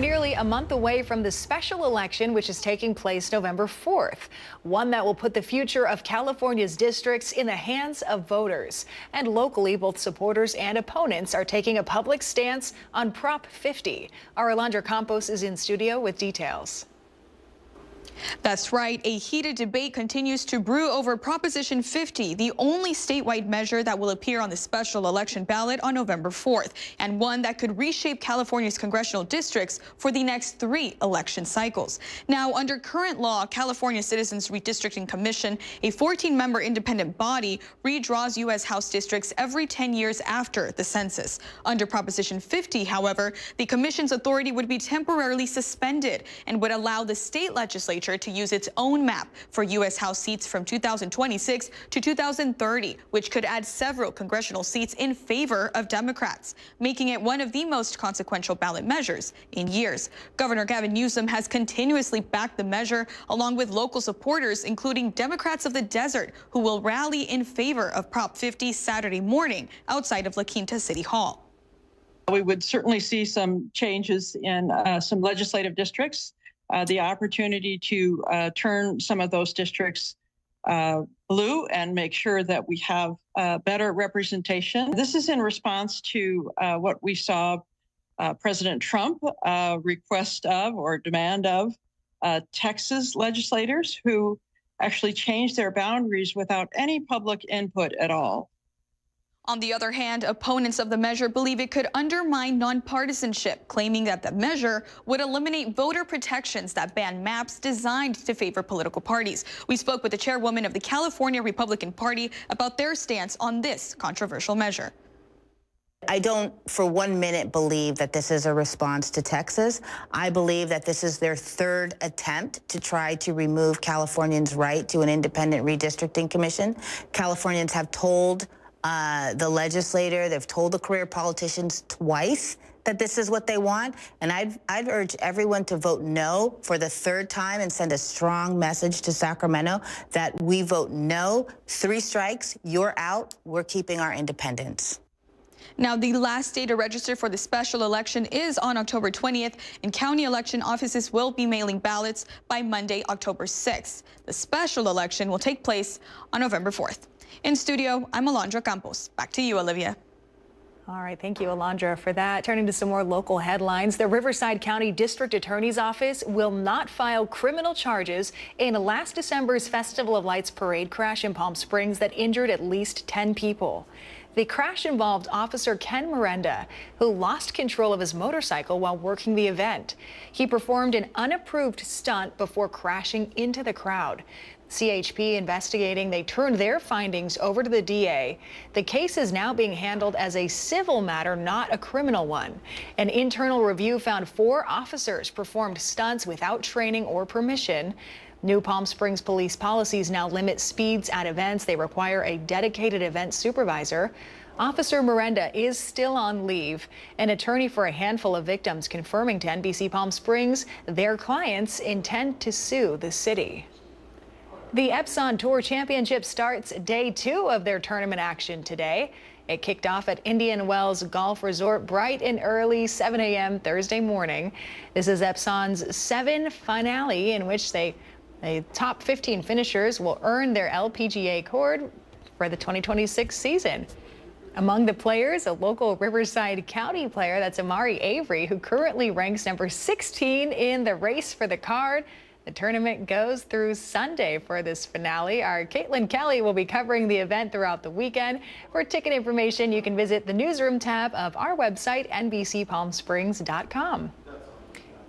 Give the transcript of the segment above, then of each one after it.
nearly a month away from the special election, which is taking place November 4th, one that will put the future of California's districts in the hands of voters. And locally, both supporters and opponents are taking a public stance on Prop 50. Our Alondra Campos is in studio with details. That's right. A heated debate continues to brew over Proposition 50, the only statewide measure that will appear on the special election ballot on November 4th, and one that could reshape California's congressional districts for the next 3 election cycles. Now, under current law, California Citizens Redistricting Commission, a 14-member independent body, redraws U.S. House districts every 10 years after the census. Under Proposition 50, however, the commission's authority would be temporarily suspended and would allow the state legislature to use its own map for U.S. House seats from 2026 to 2030, which could add several congressional seats in favor of Democrats, making it one of the most consequential ballot measures in years. Governor Gavin Newsom has continuously backed the measure, along with local supporters, including Democrats of the Desert, who will rally in favor of Prop 50 Saturday morning outside of La Quinta City Hall. We would certainly see some changes in some legislative districts. The opportunity to turn some of those districts blue and make sure that we have better representation. This is in response to what we saw President Trump request of or demand of Texas legislators who actually changed their boundaries without any public input at all. On the other hand, opponents of the measure believe it could undermine nonpartisanship, claiming that the measure would eliminate voter protections that ban maps designed to favor political parties. We spoke with the chairwoman of the California Republican Party about their stance on this controversial measure. I don't for 1 minute believe that this is a response to Texas. I believe that this is their 3rd attempt to try to remove Californians' right to an independent redistricting commission. Californians have told the legislator, they've told the career politicians twice that this is what they want, and I'd urge everyone to vote no for the 3rd time and send a strong message to Sacramento that we vote no. 3 strikes, you're out, we're keeping our independence. Now, the last day to register for the special election is on October 20th, and county election offices will be mailing ballots by Monday, October 6th. The special election will take place on November 4th. In studio, I'm Alondra Campos. Back to you, Olivia. All right, thank you, Alondra, for that. Turning to some more local headlines, the Riverside County District Attorney's Office will not file criminal charges in last December's Festival of Lights parade crash in Palm Springs that injured at least 10 people. The crash involved Officer Ken Miranda, who lost control of his motorcycle while working the event. He performed an unapproved stunt before crashing into the crowd. CHP investigating, they turned their findings over to the DA. The case is now being handled as a civil matter, not a criminal one. An internal review found 4 officers performed stunts without training or permission. New Palm Springs police policies now limit speeds at events. They require a dedicated event supervisor. Officer Miranda is still on leave. An attorney for a handful of victims confirming to NBC Palm Springs their clients intend to sue the city. The Epson Tour Championship starts day 2 of their tournament action today. It kicked off at Indian Wells Golf Resort bright and early, 7 a.m. Thursday morning. This is Epson's 7th finale in which the top 15 finishers will earn their LPGA cord for the 2026 season. Among the players, a local Riverside County player, that's Amari Avery, who currently ranks number 16 in the race for the card. The tournament goes through Sunday for this finale. Our Caitlin Kelly will be covering the event throughout the weekend. For ticket information, you can visit the newsroom tab of our website, NBCPalmSprings.com.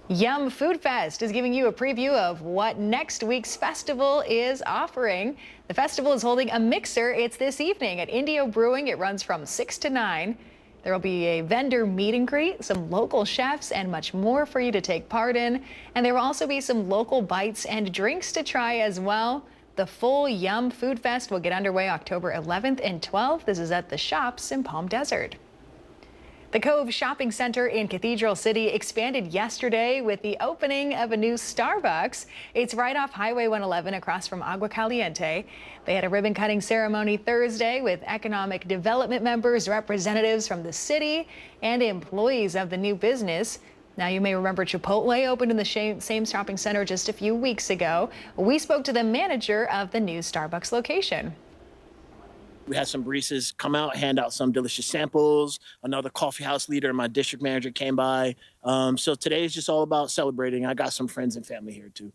Yum Food Fest is giving you a preview of what next week's festival is offering. The festival is holding a mixer. It's this evening at Indio Brewing. It runs from 6 to 9. There will be a vendor meet and greet, some local chefs, and much more for you to take part in. And there will also be some local bites and drinks to try as well. The full Yum Food Fest will get underway October 11th and 12th. This is at the Shops in Palm Desert. The Cove Shopping Center in Cathedral City expanded yesterday with the opening of a new Starbucks. It's right off Highway 111 across from Agua Caliente. They had a ribbon cutting ceremony Thursday with economic development members, representatives from the city, and employees of the new business. Now, you may remember Chipotle opened in the same shopping center just a few weeks ago. We spoke to the manager of the new Starbucks location. We had some baristas come out, hand out some delicious samples. Another coffee house leader and my district manager came by. So today is just all about celebrating. I got some friends and family here too.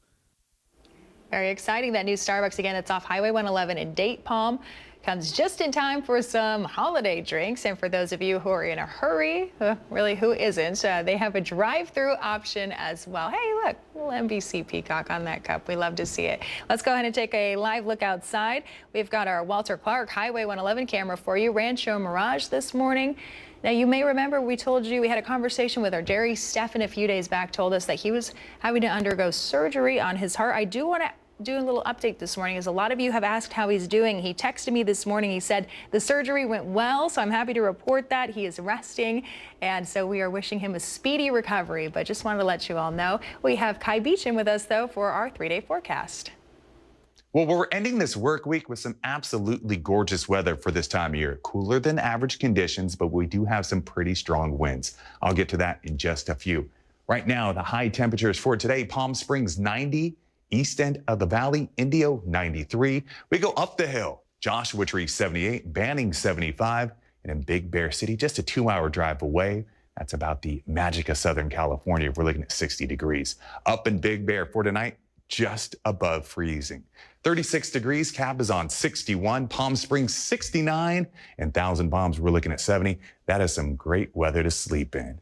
Very exciting. That new Starbucks, again, it's off Highway 111 in Date Palm. Comes just in time for some holiday drinks. And for those of you who are in a hurry, really, who isn't? They have a drive-through option as well. Hey, look, little NBC peacock on that cup. We love to see it. Let's go ahead and take a live look outside. We've got our Walter Clark Highway 111 camera for you. Rancho Mirage this morning. Now, you may remember we told you we had a conversation with our Jerry Steffen a few days back, told us that he was having to undergo surgery on his heart. I do want to do a little update this morning, as a lot of you have asked how he's doing. He texted me this morning. He said the surgery went well, so I'm happy to report that he is resting, and so we are wishing him a speedy recovery. But just wanted to let you all know we have Kai Beechin with us though for our 3-day forecast. Well, we're ending this work week with some absolutely gorgeous weather for this time of year. Cooler than average conditions, but we do have some pretty strong winds. I'll get to that in just a few. Right now, the high temperatures for today: Palm Springs 90. East end of the valley, Indio 93. We go up the hill, Joshua Tree 78, Banning 75, and in Big Bear City, just a 2-hour drive away. That's about the magic of Southern California. We're looking at 60 degrees. Up in Big Bear for tonight, just above freezing. 36 degrees, Cabazon 61, Palm Springs 69, and Thousand Palms, we're looking at 70. That is some great weather to sleep in.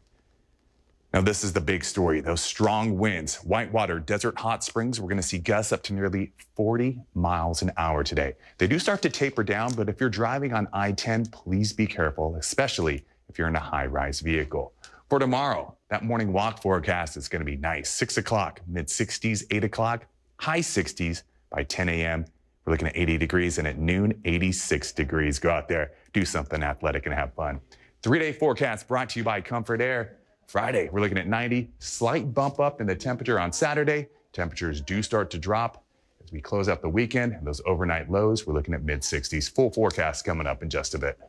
Now, this is the big story, those strong winds. Whitewater, Desert Hot Springs, we're going to see gusts up to nearly 40 miles an hour today. They do start to taper down, but if you're driving on I-10, please be careful, especially if you're in a high-rise vehicle. For tomorrow, that morning walk forecast is going to be nice. 6 o'clock, mid-60s, 8 o'clock, high 60s by 10 a.m. We're looking at 80 degrees, and at noon, 86 degrees. Go out there, do something athletic, and have fun. 3-day forecast brought to you by Comfort Air. Friday, we're looking at 90, slight bump up in the temperature on Saturday. Temperatures do start to drop as we close out the weekend, and those overnight lows, we're looking at mid-60s. Full forecast coming up in just a bit.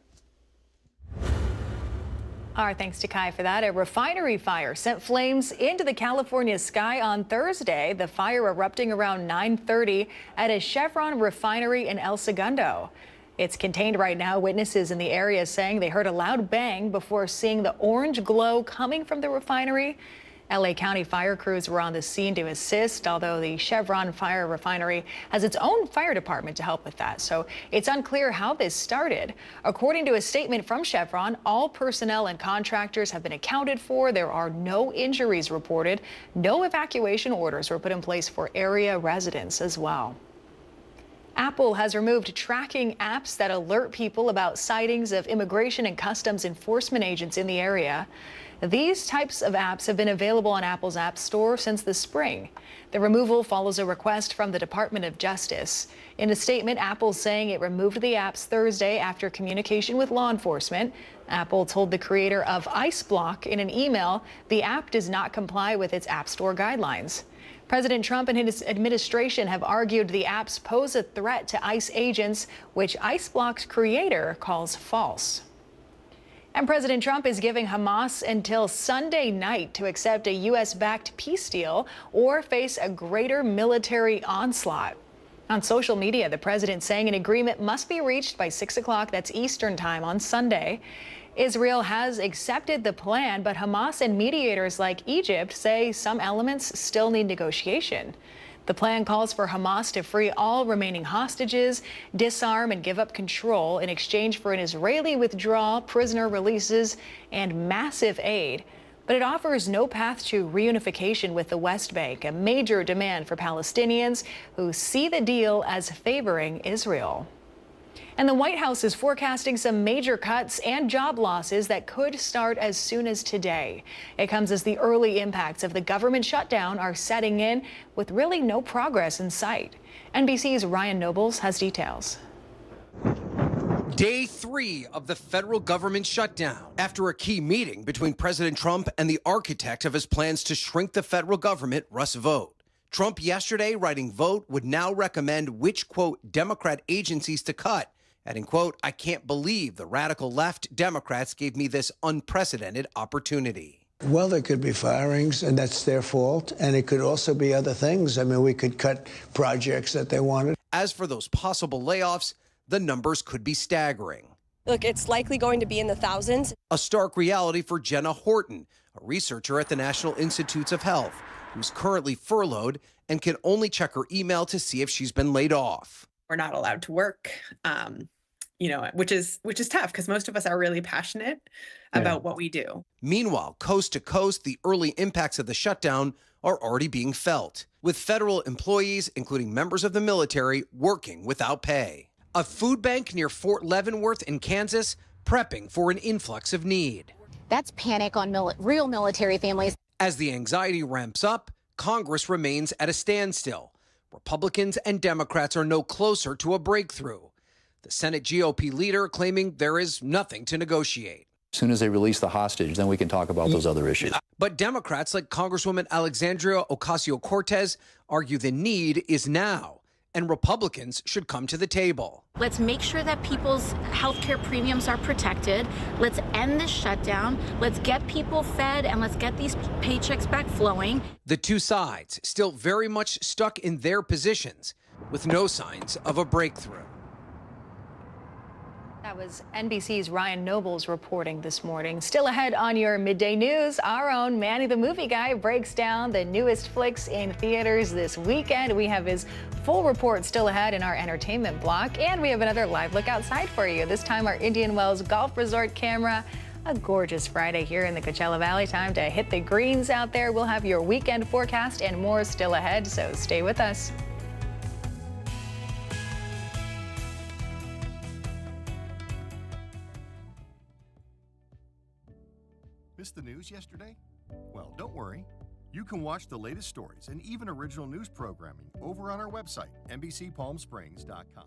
Our thanks to Kai for that. A refinery fire sent flames into the California sky on Thursday. The fire erupting around 9:30 at a Chevron refinery in El Segundo. It's contained right now. Witnesses in the area saying they heard a loud bang before seeing the orange glow coming from the refinery. LA County fire crews were on the scene to assist, although the Chevron fire refinery has its own fire department to help with that. So it's unclear how this started. According to a statement from Chevron, all personnel and contractors have been accounted for. There are no injuries reported. No evacuation orders were put in place for area residents as well. Apple has removed tracking apps that alert people about sightings of immigration and customs enforcement agents in the area. These types of apps have been available on Apple's App Store since the spring. The removal follows a request from the Department of Justice. In a statement, Apple's saying it removed the apps Thursday after communication with law enforcement. Apple told the creator of IceBlock in an email the app does not comply with its App Store guidelines. President Trump and his administration have argued the apps pose a threat to ICE agents, which IceBlock's creator calls false. And President Trump is giving Hamas until Sunday night to accept a U.S.-backed peace deal or face a greater military onslaught. On social media, the president saying an agreement must be reached by 6 o'clock, that's Eastern time on Sunday. Israel has accepted the plan, but Hamas and mediators like Egypt say some elements still need negotiation. The plan calls for Hamas to free all remaining hostages, disarm and give up control in exchange for an Israeli withdrawal, prisoner releases, and massive aid. But it offers no path to reunification with the West Bank, a major demand for Palestinians who see the deal as favoring Israel. And the White House is forecasting some major cuts and job losses that could start as soon as today. It comes as the early impacts of the government shutdown are setting in with really no progress in sight. NBC's Ryan Nobles has details. Day 3 of the federal government shutdown after a key meeting between President Trump and the architect of his plans to shrink the federal government, Russ Vought. Trump yesterday writing Vought would now recommend which, quote, Democrat agencies to cut, adding, quote, I can't believe the radical left Democrats gave me this unprecedented opportunity. Well, there could be firings, and that's their fault. And it could also be other things. I mean, we could cut projects that they wanted. As for those possible layoffs, the numbers could be staggering. Look, it's likely going to be in the thousands. A stark reality for Jenna Horton, a researcher at the National Institutes of Health, who's currently furloughed and can only check her email to see if she's been laid off. We're not allowed to work, which is tough because most of us are really passionate about what we do. Meanwhile, coast to coast, the early impacts of the shutdown are already being felt, with federal employees, including members of the military, working without pay. A food bank near Fort Leavenworth in Kansas prepping for an influx of need. That's panic on real military families. As the anxiety ramps up, Congress remains at a standstill. Republicans and Democrats are no closer to a breakthrough. The Senate GOP leader claiming there is nothing to negotiate. As soon as they release the hostage, then we can talk about those other issues. But Democrats like Congresswoman Alexandria Ocasio-Cortez argue the need is now, and Republicans should come to the table. Let's make sure that people's health care premiums are protected. Let's end this shutdown. Let's get people fed, and let's get these paychecks back flowing. The two sides still very much stuck in their positions, with no signs of a breakthrough. That was NBC's Ryan Nobles reporting this morning. Still ahead on your midday news, our own Manny the Movie Guy breaks down the newest flicks in theaters this weekend. We have his full report still ahead in our entertainment block, and we have another live look outside for you. This time our Indian Wells Golf Resort camera. A gorgeous Friday here in the Coachella Valley. Time to hit the greens out there. We'll have your weekend forecast and more still ahead, so stay with us. Missed the news yesterday? Well, don't worry. You can watch the latest stories and even original news programming over on our website, NBCPalmSprings.com.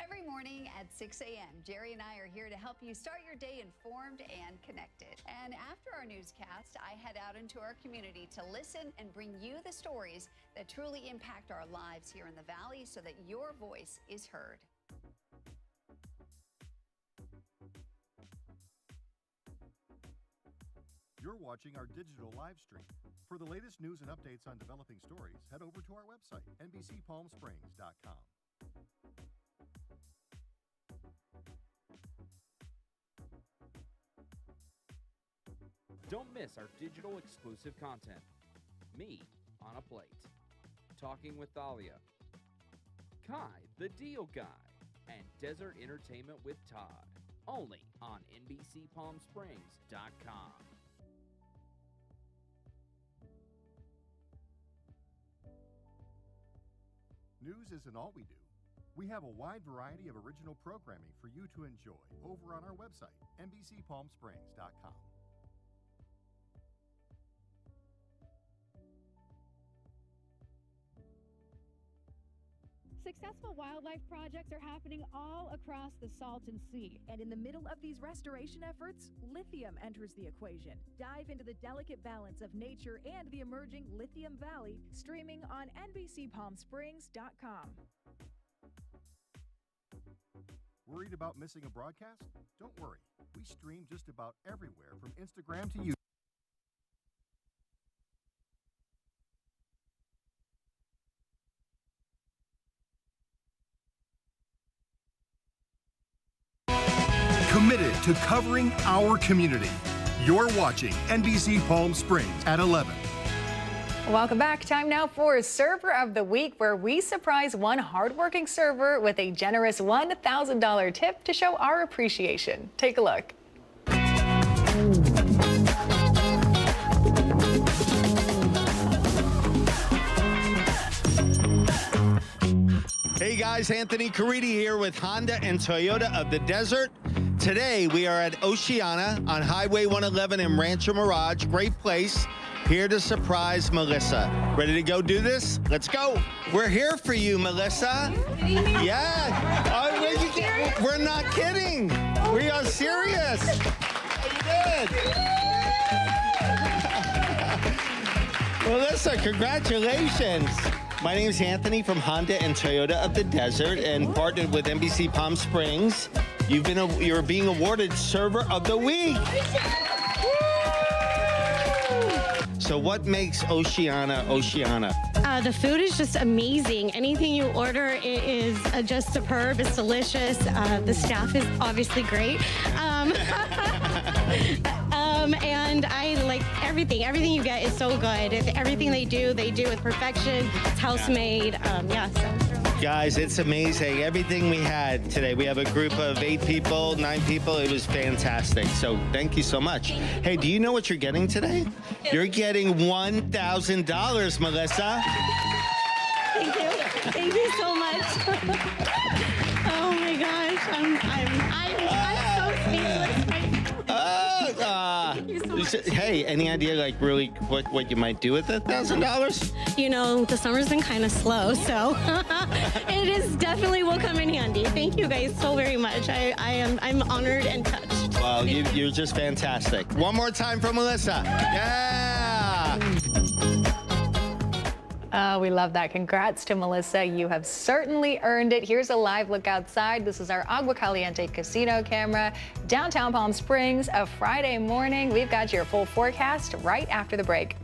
Every morning at 6 a.m., Jerry and I are here to help you start your day informed and connected. And after our newscast, I head out into our community to listen and bring you the stories that truly impact our lives here in the Valley so that your voice is heard. You're watching our digital live stream. For the latest news and updates on developing stories, head over to our website, NBCPalmSprings.com. Don't miss our digital exclusive content. Me on a Plate, Talking with Thalia, Kai the Deal Guy, and Desert Entertainment with Todd. Only on NBCPalmSprings.com. News isn't all we do. We have a wide variety of original programming for you to enjoy over on our website, NBCPalmSprings.com. Successful wildlife projects are happening all across the Salton Sea. And in the middle of these restoration efforts, lithium enters the equation. Dive into the delicate balance of nature and the emerging Lithium Valley, streaming on NBCPalmSprings.com. Worried about missing a broadcast? Don't worry. We stream just about everywhere from Instagram to YouTube. Committed to covering our community. You're watching NBC Palm Springs at 11. Welcome back. Time now for Server of the Week, where we surprise one hardworking server with a generous $1,000 tip to show our appreciation. Take a look. Hey guys, Anthony Caridi here with Honda and Toyota of the Desert. Today we are at Oceana on Highway 111 in Rancho Mirage. Great place. Here to surprise Melissa. Ready to go do this? Let's go. We're here for you, Melissa. Yeah. Oh, we're not kidding. We are serious. Good. Melissa, congratulations. My name is Anthony from Honda and Toyota of the Desert and partnered with NBC Palm Springs. You're being awarded Server of the Week. So what makes Oceana Oceana? The food is just amazing. Anything you order, it is just superb. It's delicious. The staff is obviously great. And I like everything. Everything you get is so good. Everything they do with perfection. It's house made. Guys, it's amazing. Everything we had today. We have a group of 8 people, 9 people. It was fantastic. So thank you so much. Hey, do you know what you're getting today? You're getting $1,000, Melissa. Thank you. Thank you so much. Oh my gosh. I'm so speechless right now. Thank you so much. Hey, any idea like really what you might do with the $1,000? You know, the summer's been kind of slow, so it is definitely will come in handy. Thank you guys so very much. I'm honored and touched. Well, you're just fantastic. One more time for Melissa. Yeah. We love that. Congrats to Melissa. You have certainly earned it. Here's a live look outside. This is our Agua Caliente casino camera, downtown Palm Springs, a Friday morning. We've got your full forecast right after the break.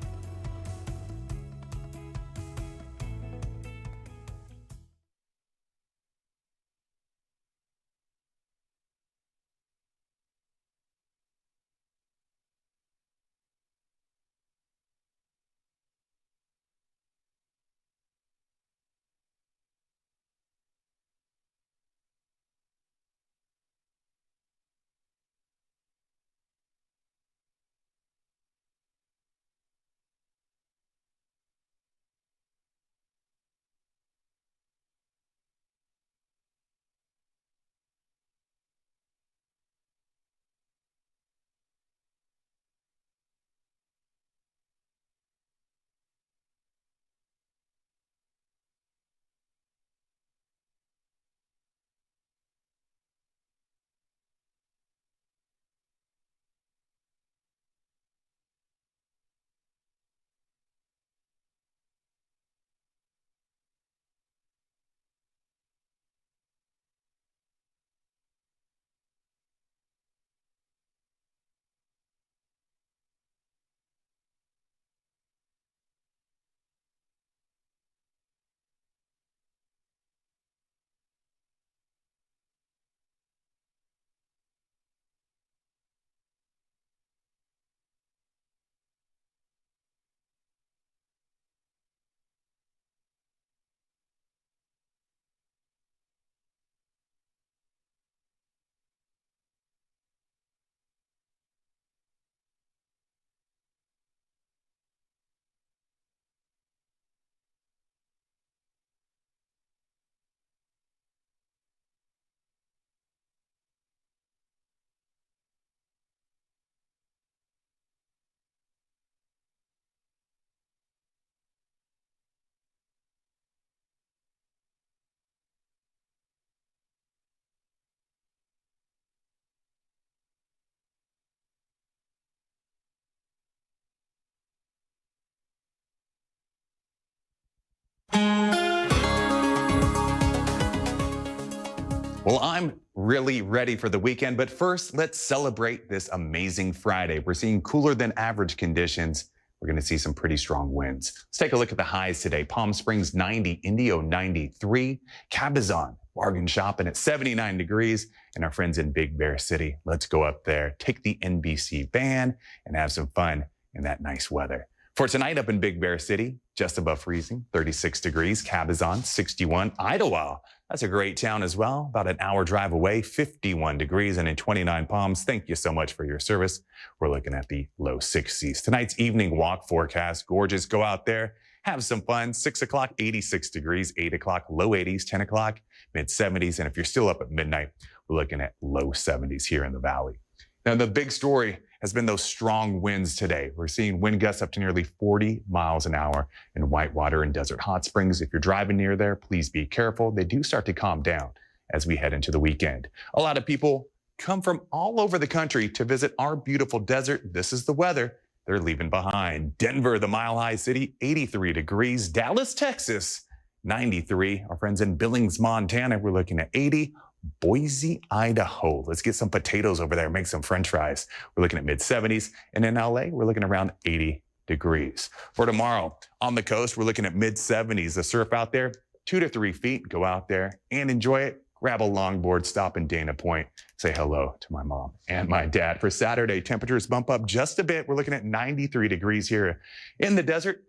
Well, I'm really ready for the weekend, but first, let's celebrate this amazing Friday. We're seeing cooler than average conditions. We're going to see some pretty strong winds. Let's take a look at the highs today. Palm Springs 90, Indio 93, Cabazon bargain shopping at 79 degrees, and our friends in Big Bear City. Let's go up there, take the NBC van, and have some fun in that nice weather. For tonight up in Big Bear City, just above freezing, 36 degrees, Cabazon 61, Idlewild. That's a great town as well, about an hour drive away, 51 degrees, and in 29 Palms. Thank you so much for your service. We're looking at the low 60s. Tonight's evening walk forecast, gorgeous. Go out there, have some fun. 6 o'clock, 86 degrees, 8 o'clock, low 80s, 10 o'clock, mid 70s. And if you're still up at midnight, we're looking at low 70s here in the valley. Now, the big story has been those strong winds today. We're seeing wind gusts up to nearly 40 miles an hour in Whitewater and Desert Hot Springs. If you're driving near there, please be careful. They do start to calm down as we head into the weekend. A lot of people come from all over the country to visit our beautiful desert. This is the weather they're leaving behind. Denver, the Mile High City, 83 degrees. Dallas, Texas, 93. Our friends in Billings, Montana, we're looking at 80. Boise, Idaho. Let's get some potatoes over there, make some French fries. We're looking at mid-70s. And in LA, we're looking around 80 degrees. For tomorrow, on the coast, we're looking at mid-70s. The surf out there, 2 to 3 feet. Go out there and enjoy it. Grab a longboard, stop in Dana Point, say hello to my mom and my dad. For Saturday, temperatures bump up just a bit. We're looking at 93 degrees here in the desert.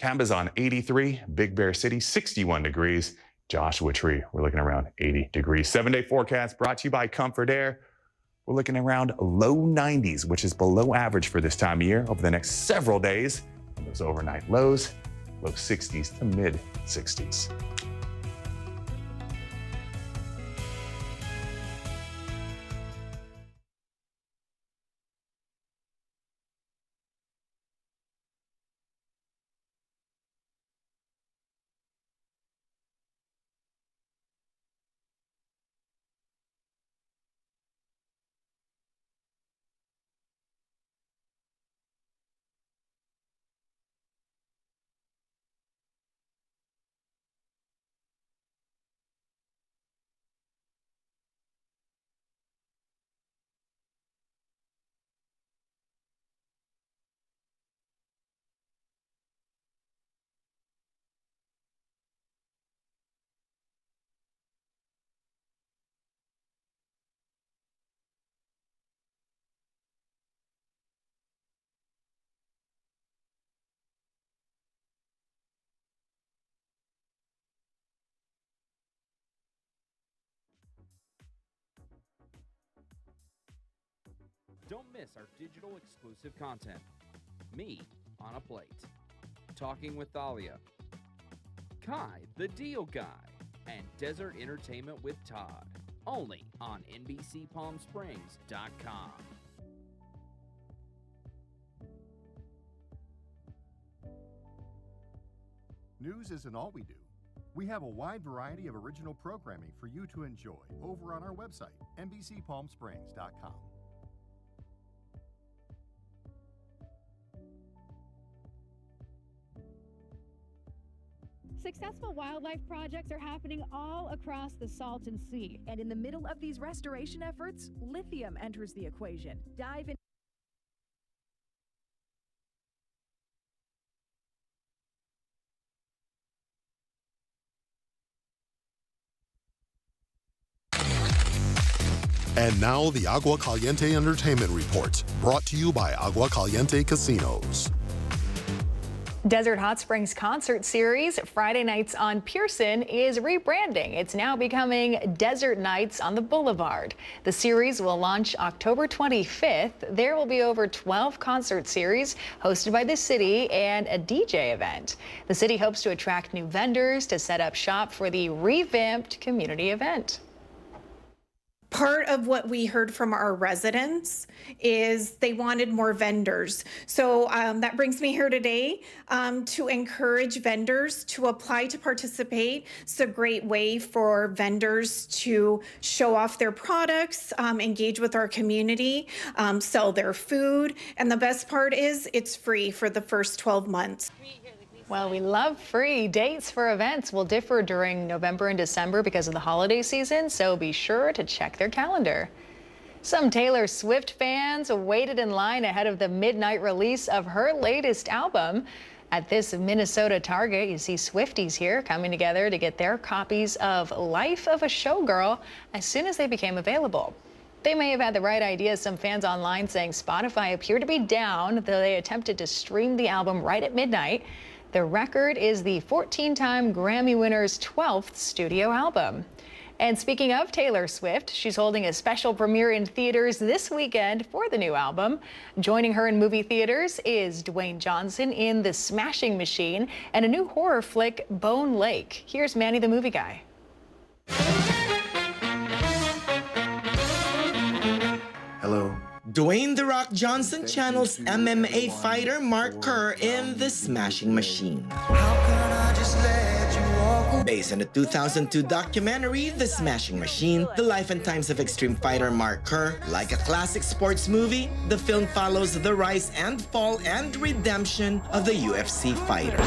Cabazon, 83. Big Bear City, 61 degrees. Joshua Tree, we're looking around 80 degrees. 7-day forecast brought to you by Comfort Air. We're looking around low 90s, which is below average for this time of year over the next several days. And those overnight lows, low 60s to mid 60s. Don't miss our digital exclusive content. Me on a Plate, Talking with Thalia, Kai the Deal Guy, and Desert Entertainment with Todd. Only on NBCPalmSprings.com. News isn't all we do. We have a wide variety of original programming for you to enjoy over on our website, NBCPalmSprings.com. Successful wildlife projects are happening all across the Salton Sea. And in the middle of these restoration efforts, lithium enters the equation. Dive in. And now the Agua Caliente Entertainment Report, brought to you by Agua Caliente Casinos. Desert Hot Springs concert series, Friday Nights on Pearson, is rebranding. It's now becoming Desert Nights on the Boulevard. The series will launch October 25th. There will be over 12 concert series hosted by the city and a DJ event. The city hopes to attract new vendors to set up shop for the revamped community event. Part of what we heard from our residents is they wanted more vendors. So that brings me here today to encourage vendors to apply to participate. It's a great way for vendors to show off their products, engage with our community, sell their food. And the best part is it's free for the first 12 months. Well, we love free. Dates for events will differ during November and December because of the holiday season, so be sure to check their calendar. Some Taylor Swift fans waited in line ahead of the midnight release of her latest album. At this Minnesota Target, you see Swifties here coming together to get their copies of Life of a Showgirl as soon as they became available. They may have had the right idea, some fans online saying Spotify appeared to be down, though they attempted to stream the album right at midnight. The record is the 14-time Grammy winner's 12th studio album. And speaking of Taylor Swift, she's holding a special premiere in theaters this weekend for the new album. Joining her in movie theaters is Dwayne Johnson in The Smashing Machine and a new horror flick, Bone Lake. Here's Manny the Movie Guy. Hello. Dwayne "The Rock" Johnson channels MMA fighter Mark Kerr in The Smashing Machine. Based on the 2002 documentary The Smashing Machine, the life and times of extreme fighter Mark Kerr, like a classic sports movie, the film follows the rise and fall and redemption of the UFC fighter.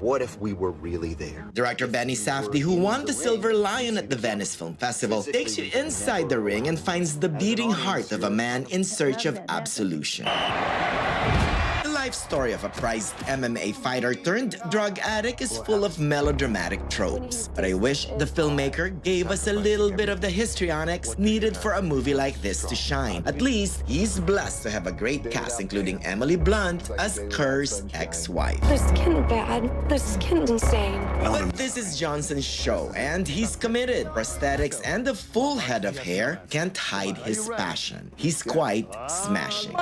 What if we were really there? Director Benny Safdie, who won the Silver Lion at the Venice Film Festival, takes you inside the ring and finds the beating heart of a man in search of absolution. The life story of a prized MMA fighter turned drug addict is full of melodramatic tropes. But I wish the filmmaker gave us a little bit of the histrionics needed for a movie like this to shine. At least, he's blessed to have a great cast, including Emily Blunt as Kerr's ex-wife. Their skin bad. Their skin's insane. But this is Johnson's show, and he's committed. Prosthetics and a full head of hair can't hide his passion. He's quite smashing.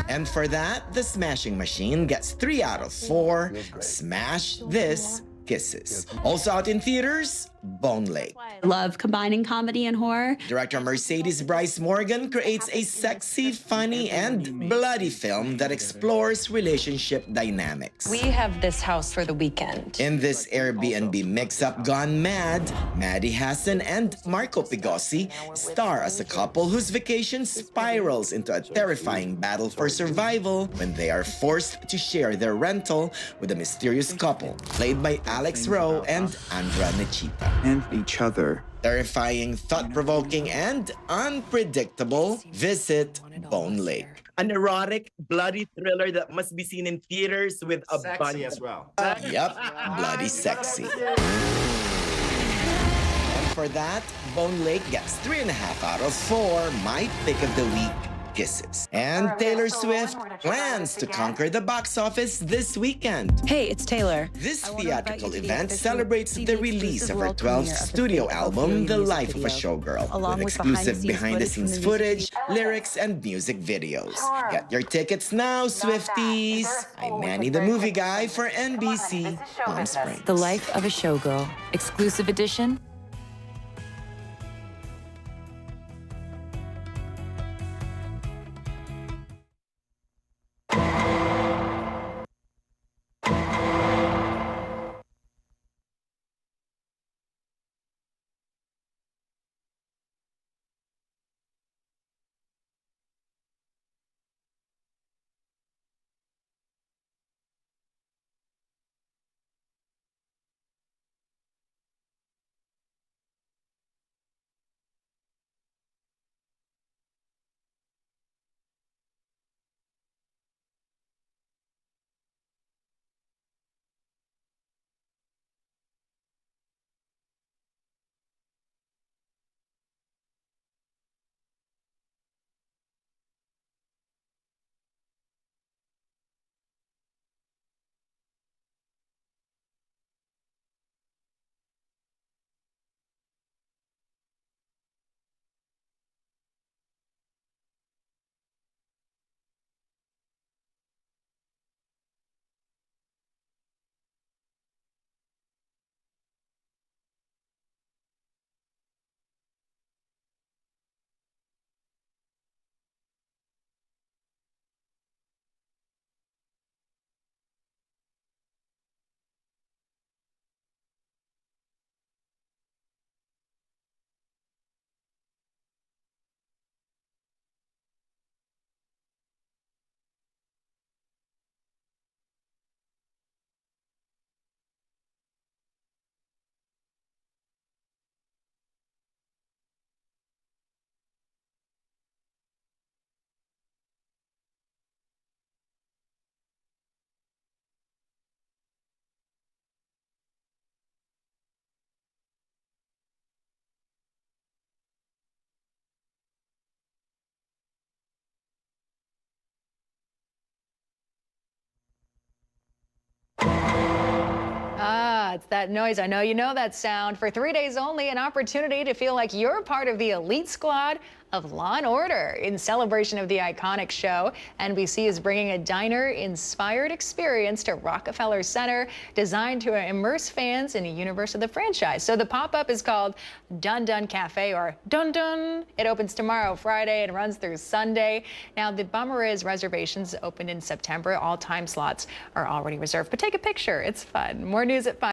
And for that, the smashing machine gets 3 out of 4. Smash this kisses. Also out in theaters, Bone Lake. I love combining comedy and horror. Director Mercedes Bryce Morgan creates a sexy, funny, and bloody film that explores relationship dynamics. We have this house for the weekend. In this Airbnb mix-up gone mad, Maddie Hassan and Marco Pigossi star as a couple whose vacation spirals into a terrifying battle for survival when they are forced to share their rental with a mysterious couple, played by Alex Rowe and Andra Nechita. And each other. Terrifying, thought-provoking, and unpredictable, visit Bone Lake. An erotic, bloody thriller that must be seen in theaters with a bunch as well. Yep, bloody sexy. And for that, Bone Lake gets 3.5 out of 4, my pick of the week. Kisses. And Taylor Swift plans to conquer the box office this weekend. Hey, it's Taylor. This theatrical event celebrates the release of her 12th studio album, The Life of a Showgirl, with exclusive behind-the-scenes footage, lyrics, and music videos. Get your tickets now, Swifties! I'm Manny the Movie Guy for NBC Palm Springs. The Life of a Showgirl. Exclusive edition. It's that noise. I know you know that sound. For 3 days only, an opportunity to feel like you're part of the elite squad of Law and Order. In celebration of the iconic show, NBC is bringing a diner-inspired experience to Rockefeller Center, designed to immerse fans in a universe of the franchise. So the pop-up is called Dun Dun Cafe, or Dun Dun. It opens tomorrow, Friday, and runs through Sunday. Now, the bummer is reservations opened in September. All time slots are already reserved, but take a picture. It's fun. More news at 5.